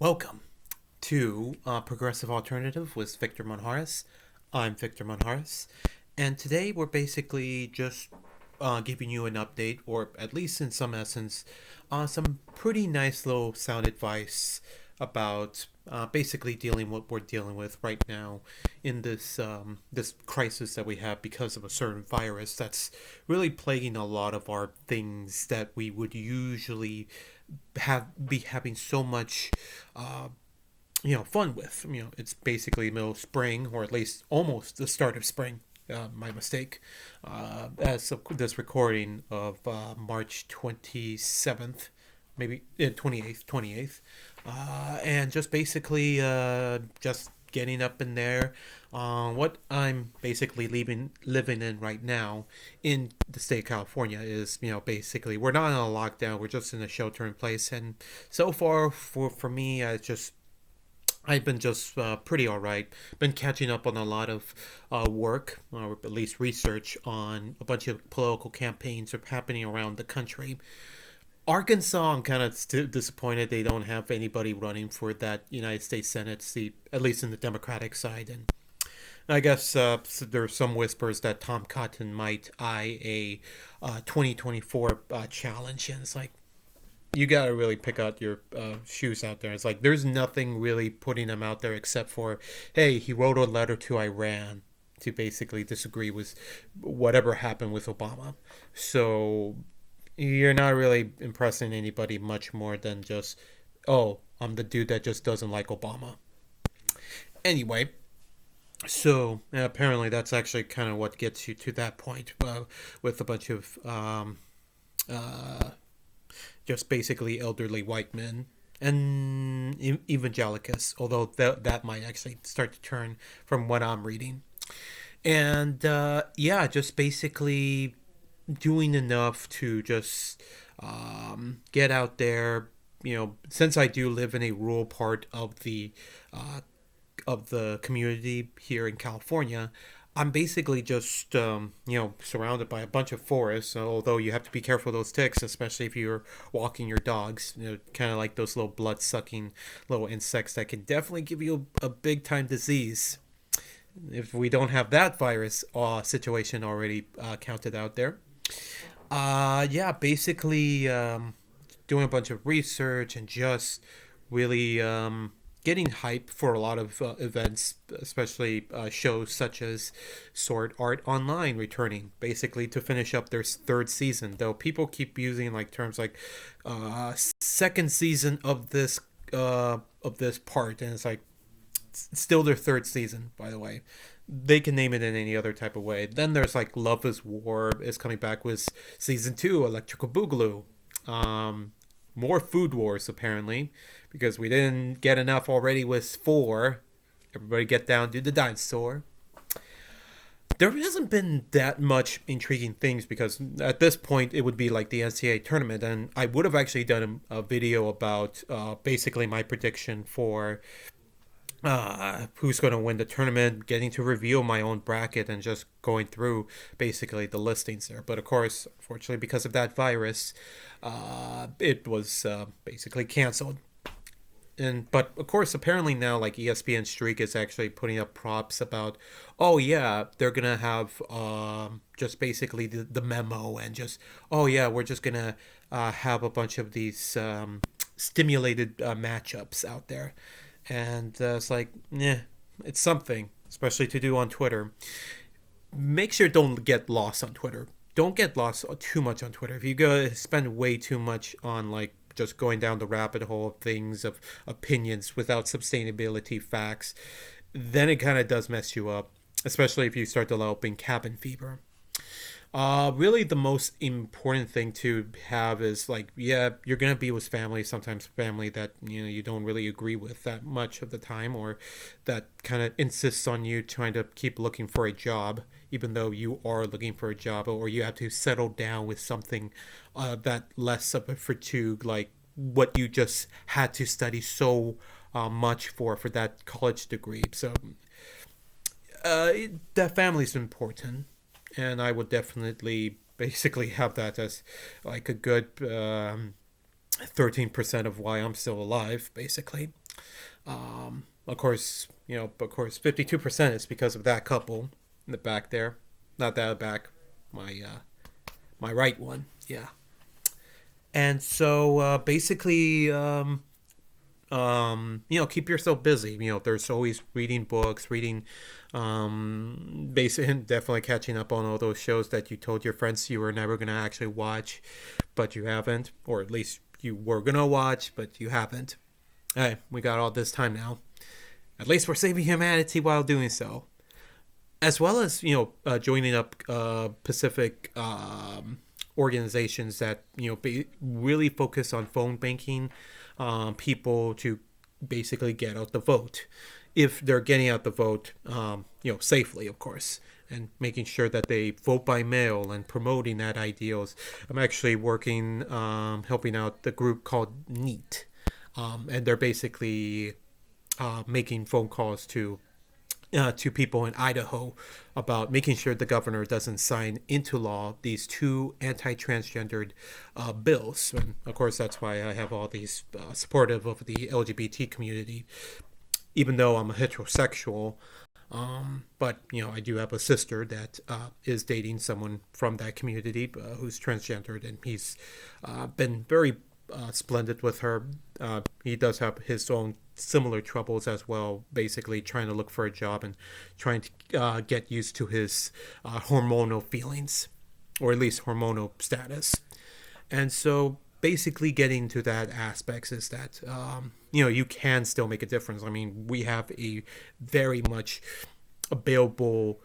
Welcome to Progressive Alternative with Victor Monjares. I'm Victor Monjares, and today we're basically just giving you an update, or at least in some essence, some pretty nice little sound advice about basically dealing what we're dealing with right now in this crisis that we have because of a certain virus that's really plaguing a lot of our things that we would usually be having so much uh, fun with. It's basically middle of spring, or at least almost the start of spring. My mistake. As of this recording of March 27th, maybe 28th, and just basically just getting up in there. What I'm basically living in right now in the state of California is, basically we're not in a lockdown. We're just in a shelter in place, and so far for me, I've been just pretty all right. Been catching up on a lot of work, or at least research, on a bunch of political campaigns that are happening around the country. Arkansas, I'm kind of disappointed they don't have anybody running for that United States Senate seat, at least in the Democratic side. And I guess there's some whispers that Tom Cotton might eye a 2024 challenge, and it's like, you gotta really pick out your shoes out there. It's like there's nothing really putting him out there except for, hey, he wrote a letter to Iran to basically disagree with whatever happened with Obama. So you're not really impressing anybody much more than just, oh, I'm the dude that just doesn't like Obama. Anyway, so apparently that's actually kind of what gets you to that point, with a bunch of uh, just basically elderly white men and evangelicus, although that might actually start to turn from what I'm reading. And yeah, just basically doing enough to just get out there. Since I do live in a rural part uh, of the community here in California, I'm basically just surrounded by a bunch of forests. So although you have to be careful of those ticks, especially if you're walking your dogs, kind of like those little blood sucking little insects that can definitely give you a big time disease. If we don't have that virus situation already counted out there, yeah, basically doing a bunch of research and just really getting hype for a lot of events, especially shows such as Sword Art Online returning, basically to finish up their third season. Though people keep using like terms like second season of this part, and it's like it's still their third season, by the way. They can name it in any other type of way. Then there's like Love is War is coming back with season two, Electrical Boogaloo. Um, More Food Wars apparently, because we didn't get enough already with four. Everybody get down to the dinosaur. There hasn't been that much intriguing things because at this point it would be like the NCAA tournament, and I would have actually done a video about basically my prediction for who's going to win the tournament, getting to reveal my own bracket, and just going through basically the listings there. But of course, unfortunately, because of that virus, it was basically canceled. And but of course, apparently now, like ESPN Streak is actually putting up props about, oh yeah, they're gonna have just basically the memo, and just, oh yeah, we're just gonna have a bunch of these stimulated matchups out there, and it's like, yeah, it's something, especially to do on Twitter. Make sure don't get lost on Twitter. Don't get lost too much on Twitter. If you go spend way too much on like just going down the rabbit hole of things, of opinions without sustainability facts, then it kind of does mess you up, especially if you start developing cabin fever. Really, the most important thing to have is like, yeah, you're gonna be with family. Sometimes family that you don't really agree with that much of the time, or that kind of insists on you trying to keep looking for a job, even though you are looking for a job, or you have to settle down with something that less of a fatigue, like what you just had to study so much for that college degree. So that family's important, and I would definitely basically have that as like a good 13% of why I'm still alive, basically. Of course, 52% is because of that couple in the back there. Not that back, my my right one. Yeah. And so basically, keep yourself busy. There's always reading books, reading, basically, definitely catching up on all those shows that you told your friends you were never going to actually watch, but you haven't, or at least you were going to watch, but you haven't. Hey, we got all this time now. At least we're saving humanity while doing so. As well as, joining up Pacific organizations that, really focus on phone banking people to basically get out the vote. If they're getting out the vote, safely, of course, and making sure that they vote by mail and promoting that ideals. I'm actually working, helping out the group called NEAT. And they're basically making phone calls to people in Idaho about making sure the governor doesn't sign into law these two anti-transgendered bills. And of course, that's why I have all these supportive of the LGBT community, even though I'm a heterosexual. But I do have a sister that is dating someone from that community who's transgendered, and he's been very splendid with her. He does have his own similar troubles as well, basically trying to look for a job and trying to get used to his hormonal feelings, or at least hormonal status. And so basically getting to that aspects is that, you can still make a difference. I mean, we have a very much available,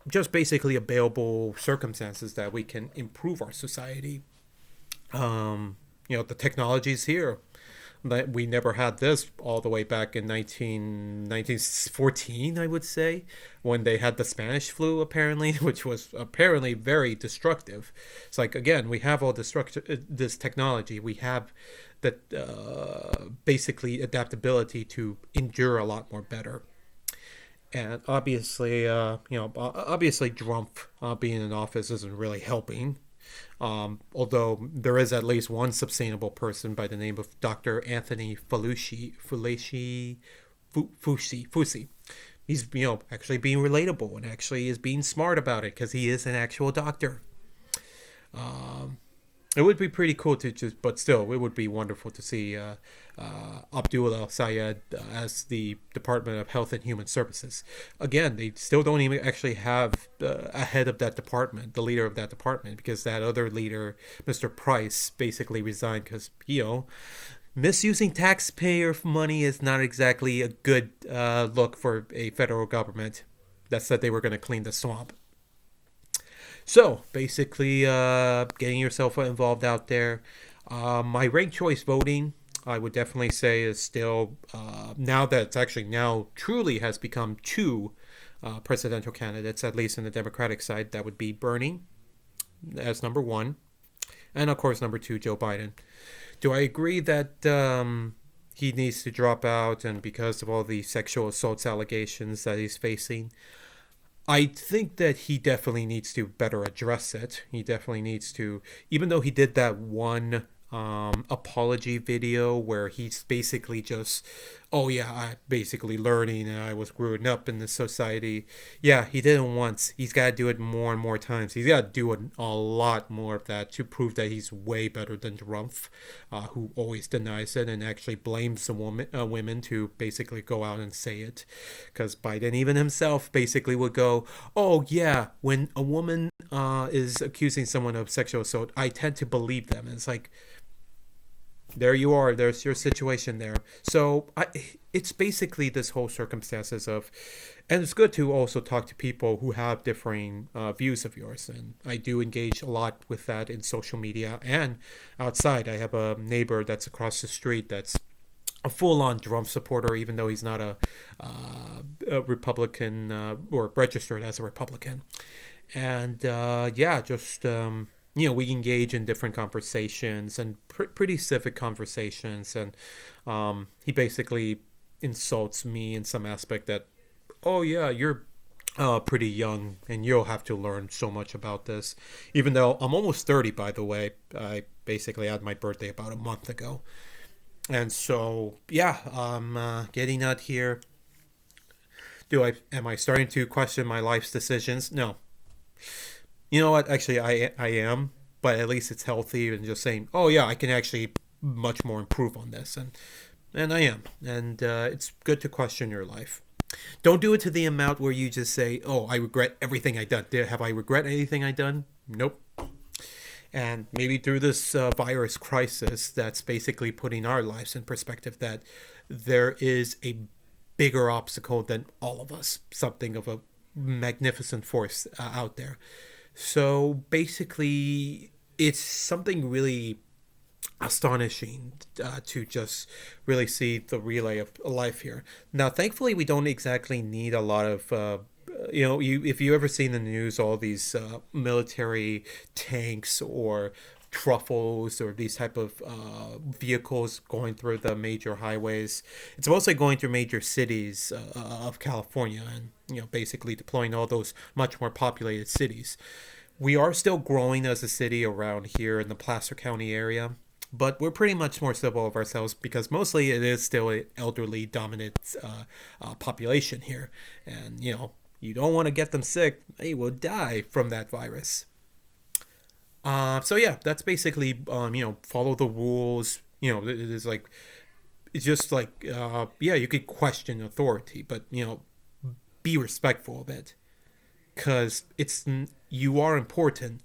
just basically available circumstances that we can improve our society. The technology's here. But we never had this all the way back in 1914, I would say, when they had the Spanish flu, apparently, which was apparently very destructive. It's like, again, we have all this technology. We have that basically adaptability to endure a lot more better. And obviously, obviously Trump being in office isn't really helping. Although there is at least one sustainable person by the name of Dr. Anthony Fusi. He's, actually being relatable and actually is being smart about it because he is an actual doctor. It would be pretty cool but still, it would be wonderful to see Abdullah Sayed as the Department of Health and Human Services. Again, they still don't even actually have a head of that department, the leader of that department, because that other leader, Mr. Price, basically resigned because, misusing taxpayer money is not exactly a good look for a federal government that said they were going to clean the swamp. So basically, getting yourself involved out there. My ranked choice voting, I would definitely say, is still, now that it's actually now truly has become two presidential candidates, at least in the Democratic side, that would be Bernie as number one, and of course number two, Joe Biden. Do I agree that he needs to drop out, and because of all the sexual assaults allegations that he's facing? I think that he definitely needs to better address it. He definitely needs to, even though he did that one apology video where he's basically just, oh yeah, I basically learning and I was growing up in this society. Yeah, he did it once. He's got to do it more and more times. He's got to do it a lot more of that to prove that he's way better than Rumpf, who always denies it and actually blames the women to basically go out and say it. Because Biden even himself basically would go, oh yeah, when a woman is accusing someone of sexual assault, I tend to believe them. And it's like, there you are. There's your situation there. So it's basically this whole circumstances of, and it's good to also talk to people who have differing views of yours. And I do engage a lot with that in social media and outside. I have a neighbor that's across the street that's a full-on Trump supporter, even though he's not a Republican or registered as a Republican. And we engage in different conversations and pretty civic conversations. And he basically insults me in some aspect that, oh yeah, you're pretty young and you'll have to learn so much about this. Even though I'm almost 30, by the way. I basically had my birthday about a month ago. And so, yeah, I'm getting out here. Am I starting to question my life's decisions? No. You know what? Actually, I am, but at least it's healthy and just saying, oh yeah, I can actually much more improve on this, and I am, and it's good to question your life. Don't do it to the amount where you just say, oh, I regret everything I done. Have I regret anything I done? Nope. And maybe through this virus crisis, that's basically putting our lives in perspective that there is a bigger obstacle than all of us, something of a magnificent force out there. So basically, it's something really astonishing to just really see the relay of life here. Now, thankfully, we don't exactly need a lot of. If you ever seen the news, all these military tanks or truffles or these type of vehicles going through the major highways. It's mostly going through major cities of California, and basically deploying all those much more populated cities. We are still growing as a city around here in the Placer County area, but we're pretty much more civil of ourselves because mostly it is still an elderly dominant population here, and you don't want to get them sick; they will die from that virus. So yeah, that's basically follow the rules. It is like it's just like yeah, you could question authority, but be respectful of it because you are important.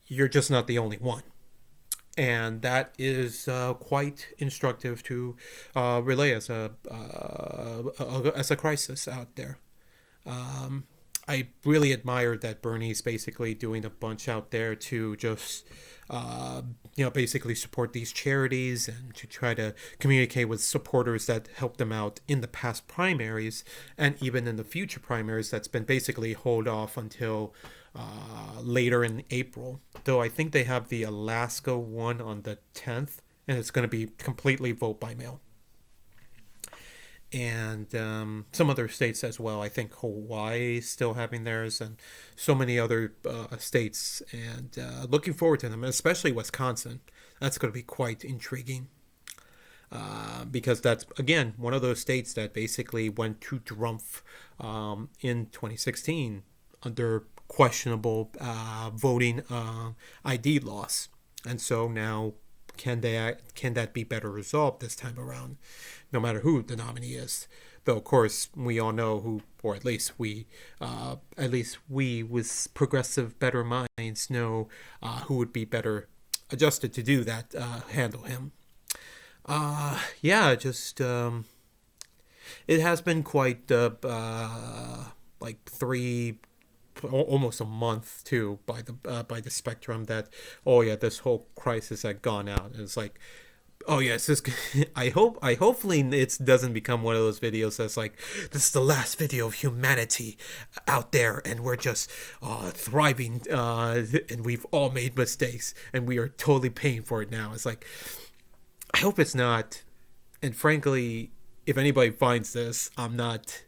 You're just not the only one, and that is quite instructive to relay as a crisis out there. I really admired that Bernie's basically doing a bunch out there to just, basically support these charities and to try to communicate with supporters that helped them out in the past primaries and even in the future primaries that's been basically hold off until later in April. Though I think they have the Alaska one on the 10th, and it's going to be completely vote by mail, and some other states as well. I think Hawaii is still having theirs, and so many other states. And looking forward to them, especially Wisconsin. That's going to be quite intriguing because that's again one of those states that basically went to Trump in 2016 under questionable voting ID laws, and so now can that be better resolved this time around, no matter who the nominee is? Though of course we all know who, or at least we with progressive better minds know who would be better adjusted to do that, handle him. Yeah, just it has been quite like almost a month too by the spectrum that, oh yeah, this whole crisis had gone out, and it's like, oh yes, this I hopefully it doesn't become one of those videos that's like, this is the last video of humanity out there and we're just thriving, and we've all made mistakes and we are totally paying for it now. It's like, I hope it's not. And frankly, if anybody finds this, I'm not,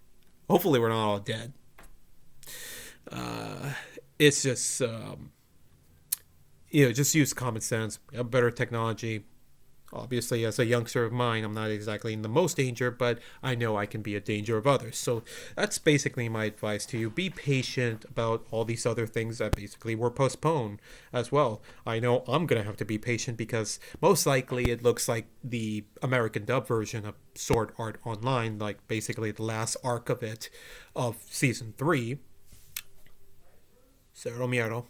hopefully we're not all dead. uh, it's just just use common sense, better technology. Obviously, as a youngster of mine, I'm not exactly in the most danger, but I know I can be a danger of others. So that's basically my advice to you. Be patient about all these other things that basically were postponed as well. I know I'm going to have to be patient because most likely it looks like the American dub version of Sword Art Online, like basically the last arc of it, of season 3, Cero Miedo,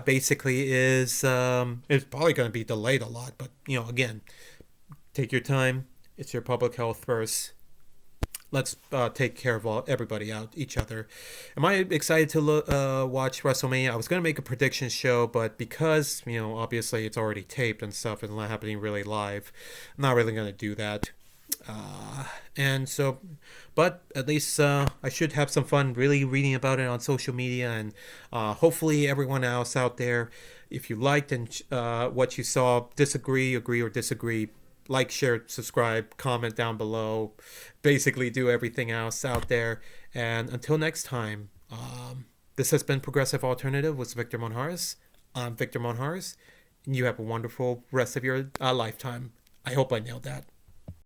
basically is it's probably going to be delayed a lot. But again, take your time. It's your public health first. Let's take care of everybody out, each other. Am I excited to watch WrestleMania? I was going to make a prediction show, but because obviously it's already taped and stuff and not happening really live, I'm not really going to do that. And so, but at least I should have some fun really reading about it on social media, and hopefully everyone else out there, if you liked and what you saw, disagree, agree, or disagree, like, share, subscribe, comment down below, basically do everything else out there. And until next time, this has been Progressive Alternative with Victor Monjares. I'm Victor Monjares, and you have a wonderful rest of your lifetime. I hope I nailed that.